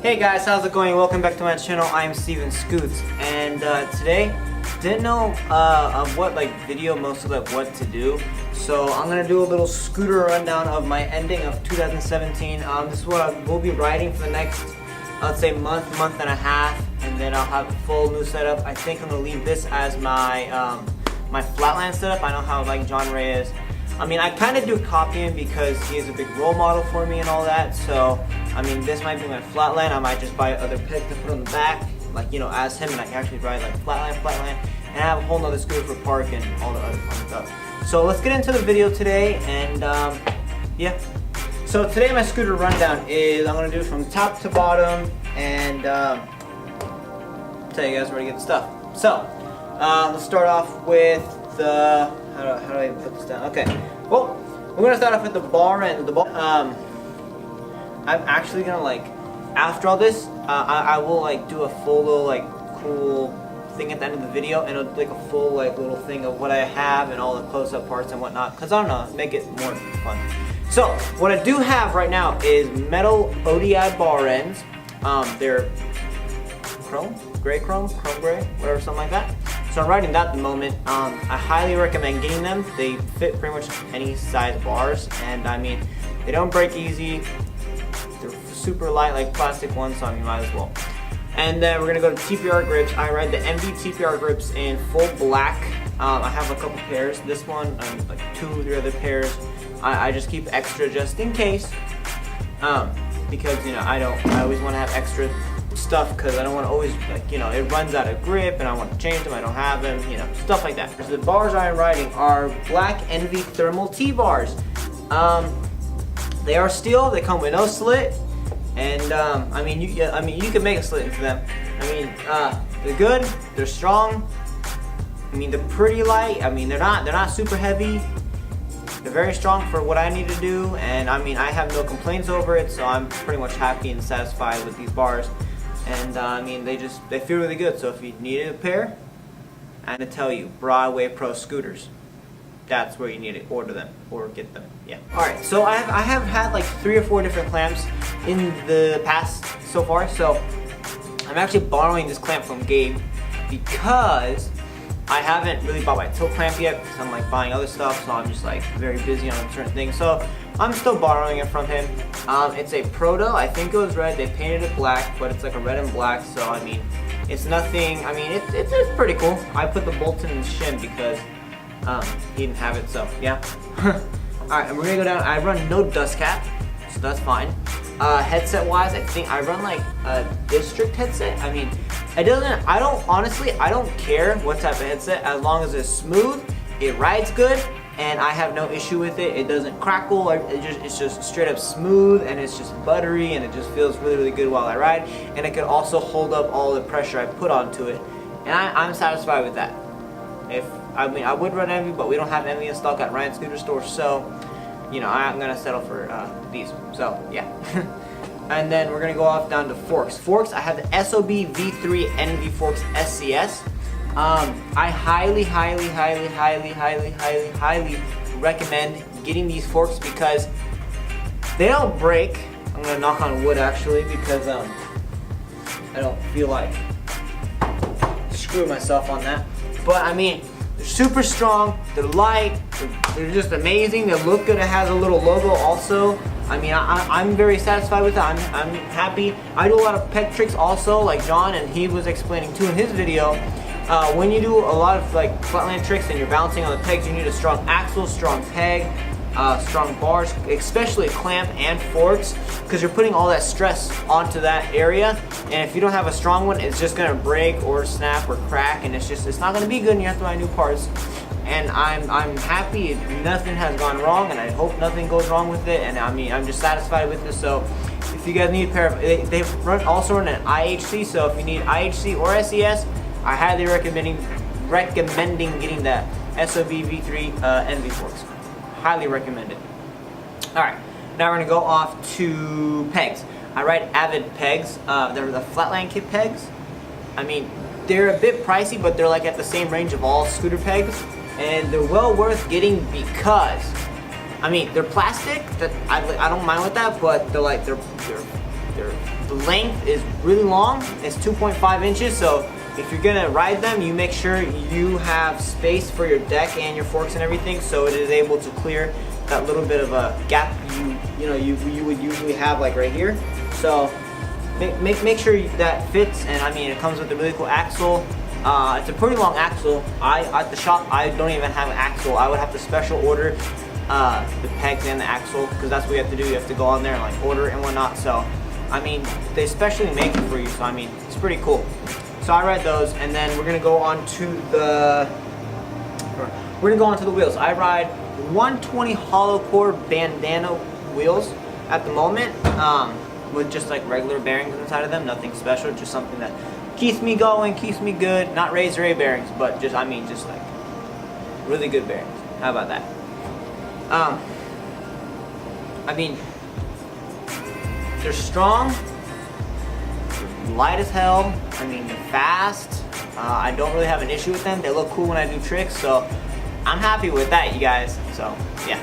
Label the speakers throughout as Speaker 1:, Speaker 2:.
Speaker 1: Hey guys, how's it going? Welcome back to my channel. I'm Steven Scoots, and today didn't know of what video most of what to do, so I'm gonna do a little scooter rundown of my ending of 2017. This is what I will be riding for the next, let's say, month and a half, and then I'll have a full new setup. I think I'm gonna leave this as my my flatland setup. I know how John Ray is. I mean, I kind of do copy him because he is a big role model for me and all that. So, I mean, this might be my flatland. I might just buy other pegs to put on the back, as him, and I can actually ride flatland, and I have a whole nother scooter for park and all the other fun stuff. So let's get into the video today, and yeah. So today my scooter rundown is I'm gonna do from top to bottom, and tell you guys where to get the stuff. So let's start off with the how do I put this down? Okay. Well, we're gonna start off with the bar end. I'm actually gonna after all this, I will do a full little cool thing at the end of the video, and it'll a full little thing of what I have and all the close-up parts and whatnot. Cause I don't know, make it more fun. So what I do have right now is metal ODI bar ends. They're chrome gray, whatever, something like that. So I'm riding that at the moment. I highly recommend getting them. They fit pretty much any size bars, and I mean, they don't break easy. They're super light like plastic ones, so I mean, might as well. And then we're gonna go to TPR grips. I ride the MV TPR grips in full black. I have a couple pairs. This one, 2 or 3 other pairs. I just keep extra just in case, because I always want to have extra stuff, because I don't want to always it runs out of grip and I want to change them, I don't have them, stuff like that. So the bars I'm riding are black Envy thermal T-bars. They are steel, they come with no slit, and I mean you can make a slit into them. I mean they're good, they're strong, I mean they're pretty light, I mean they're not super heavy. They're very strong for what I need to do, and I mean I have no complaints over it, so I'm pretty much happy and satisfied with these bars. And I mean, they feel really good. So if you needed a pair, I'm gonna tell you, Broadway Pro Scooters. That's where you need to order them or get them. Yeah. All right. So I have had 3 or 4 different clamps in the past so far. So I'm actually borrowing this clamp from Gabe because I haven't really bought my tilt clamp yet, because I'm buying other stuff. So I'm just very busy on certain things. So I'm still borrowing it from him. It's a Proto. I think it was red. They painted it black, but it's a red and black. So I mean, it's nothing. I mean, it's pretty cool. I put the Bolton in the shim because he didn't have it. So yeah. All right, and we're gonna go down. I run no dust cap, so that's fine. Headset wise, I think I run a district headset. I mean, I don't care what type of headset, as long as it's smooth, it rides good, and I have no issue with it. It doesn't crackle, it's just straight up smooth, and it's just buttery, and it just feels really, really good while I ride, and it can also hold up all the pressure I put onto it, and I'm satisfied with that. I would run Envy, but we don't have Envy in stock at Ryan Scooter Store, so I'm gonna settle for these. So yeah. And then we're gonna go off down to forks. Forks, I have the SOB V3 Envy Forks SCS. I highly recommend getting these forks because they don't break. I'm gonna knock on wood actually, because I don't feel like screwing myself on that. But I mean, they're super strong, they're light, they're just amazing, they look good. It has a little logo also. I mean, I'm very satisfied with it. I'm happy. I do a lot of peg tricks also, like John, and he was explaining too in his video. When you do a lot of flatland tricks and you're bouncing on the pegs, you need a strong axle, strong peg, strong bars, especially clamp and forks, because you're putting all that stress onto that area. And if you don't have a strong one, it's just gonna break or snap or crack, and it's not gonna be good, and you have to buy new parts. And I'm happy nothing has gone wrong, and I hope nothing goes wrong with it. And I mean, I'm just satisfied with this. So if you guys need a pair of, they also run an IHC. So if you need IHC or SES, I highly recommending getting that SOB V3 Envy forks. Highly recommend it. All right, now we're gonna go off to pegs. I ride Avid pegs. They're the Flatland Kit pegs. I mean, they're a bit pricey, but they're at the same range of all scooter pegs. And they're well worth getting because, I mean, they're plastic. That I don't mind with that, but they're the length is really long. It's 2.5 inches, so if you're gonna ride them, you make sure you have space for your deck and your forks and everything, so it is able to clear that little bit of a gap you would usually have like right here. So make sure that fits, and I mean it comes with a really cool axle. It's a pretty long axle. At the shop I don't even have an axle. I would have to special order the pegs and the axle, because that's what you have to do. You have to go on there and like order it and whatnot. So I mean they specially make it for you, so I mean it's pretty cool. So I ride those, and then we're gonna go on to the wheels. I ride 120 hollow core bandana wheels at the moment, with just like regular bearings inside of them, nothing special, just something that keeps me going, keeps me good. Not Razor A bearings, but just like really good bearings. How about that? I mean, they're strong, light as hell. I mean, they're fast. I don't really have an issue with them. They look cool when I do tricks, so I'm happy with that, you guys. So yeah,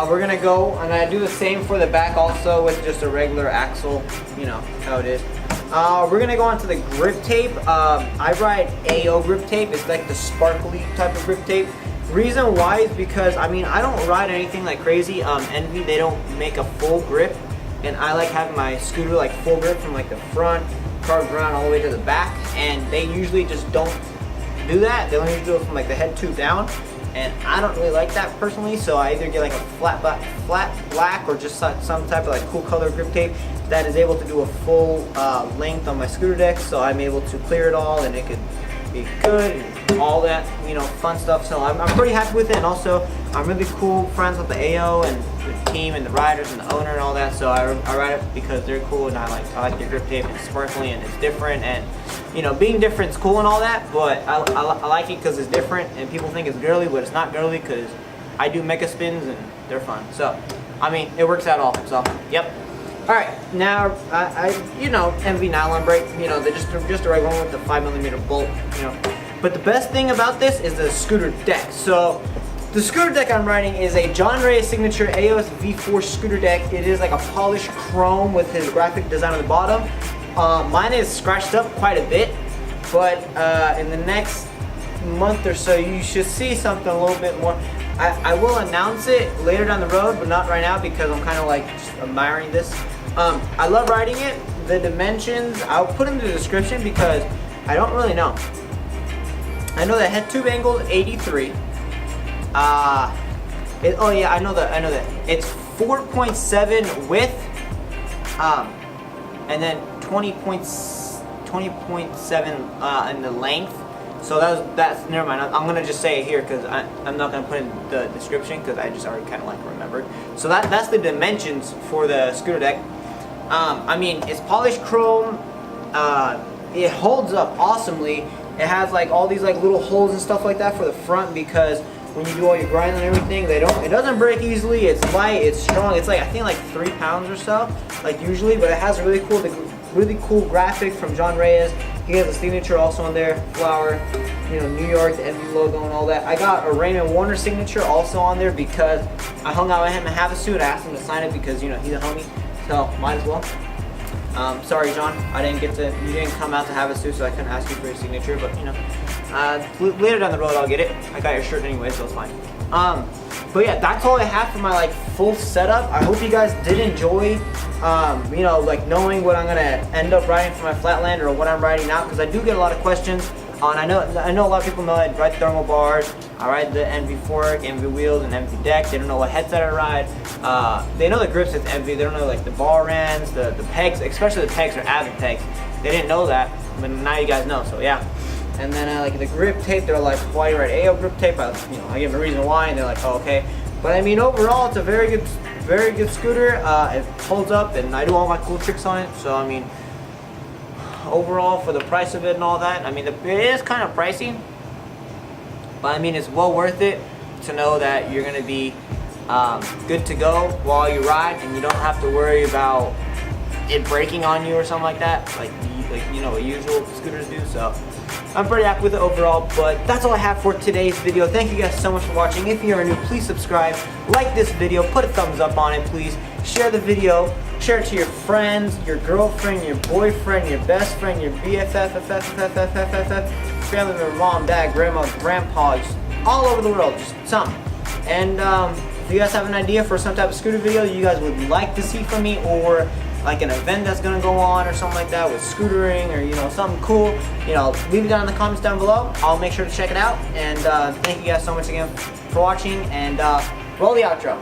Speaker 1: we're gonna go, and I do the same for the back also with just a regular axle. You know how it is. We're gonna go on to the grip tape. I ride AO grip tape. It's like the sparkly type of grip tape. Reason why is because I mean I don't ride anything like crazy. Envy, they don't make a full grip, and I like having my scooter like full grip from like the front, carved around all the way to the back, and they usually just don't do that. They only do it from like the head tube down, and I don't really like that personally. So I either get like a flat black or just some type of like cool color grip tape that is able to do a full length on my scooter deck, so I'm able to clear it all and it could be good and all that, you know, fun stuff. So I'm pretty happy with it, and also I'm really cool friends with the AO and the team and the riders and the owner and all that. So I ride it because they're cool, and I like their grip tape. It's sparkly and it's different, and you know, being different is cool and all that, but I like it because it's different, and people think it's girly, but it's not girly because I do mecha spins and they're fun. So I mean it works out all. So yep. All right, now you know, Envy nylon brake. You know, they're just a regular one with the 5mm bolt. You know, but the best thing about this is the scooter deck. So the scooter deck I'm riding is a John Reyes signature AOS V4 scooter deck. It is like a polished chrome with his graphic design on the bottom. Mine is scratched up quite a bit, but in the next month or so you should see something a little bit more. I will announce it later down the road, but not right now because I'm kind of like just admiring this. I love riding it. The dimensions I'll put in the description because I don't really know. I know the head tube angle is 83. Oh yeah, I know that. It's 4.7 width, and then 20.7 in the length. So that's never mind. I'm gonna just say it here because I'm not gonna put in the description because I just already kind of like remembered. So that's the dimensions for the scooter deck. I mean, it's polished chrome. It holds up awesomely. It has like all these like little holes and stuff like that for the front because when you do all your grinding and everything, it doesn't break easily. It's light, it's strong. It's like I think like 3 pounds or so, like usually, but it has a really cool graphic from John Reyes. He has a signature also on there, flower, you know, New York, the Envy logo and all that. I got a Raymond Warner signature also on there because I hung out with him and Havasu. I asked him to sign it because, you know, he's a homie, so might as well. Sorry, John, you didn't come out to Havasu, so I couldn't ask you for your signature, but you know, later down the road I'll get it. I got your shirt anyway, so it's fine. But yeah, that's all I have for my like full setup. I hope you guys did enjoy, you know, like knowing what I'm gonna end up riding for my Flatlander or what I'm riding now, because I do get a lot of questions. And I know a lot of people know I ride thermal bars. I ride the Envy fork, Envy wheels, and Envy deck. They don't know what headset I ride. They know the grips with Envy. They don't know like the bar ends, the pegs, especially the pegs are Avid pegs. They didn't know that, but now you guys know. So yeah. And then like the grip tape, they're like, why you ride AO grip tape? I give them a reason why, and they're like, oh, okay. But I mean, overall, it's a very good scooter. It holds up, and I do all my cool tricks on it. So I mean, overall, for the price of it and all that, I mean, it is kind of pricey, but I mean, it's well worth it to know that you're gonna be good to go while you ride, and you don't have to worry about it breaking on you or something like that, like you know what usual scooters do. So I'm pretty happy with it overall, but that's all I have for today's video. Thank you guys so much for watching. If you are new, please subscribe, like this video, put a thumbs up on it, please. Share the video, share it to your friends, your girlfriend, your boyfriend, your best friend, your BFF, family member, mom, dad, grandma, grandpa, just all over the world, just something. And if you guys have an idea for some type of scooter video you guys would like to see from me, or like an event that's gonna go on or something like that with scootering, or you know, something cool, you know, leave it down in the comments down below. I'll make sure to check it out. And thank you guys so much again for watching, and roll the outro.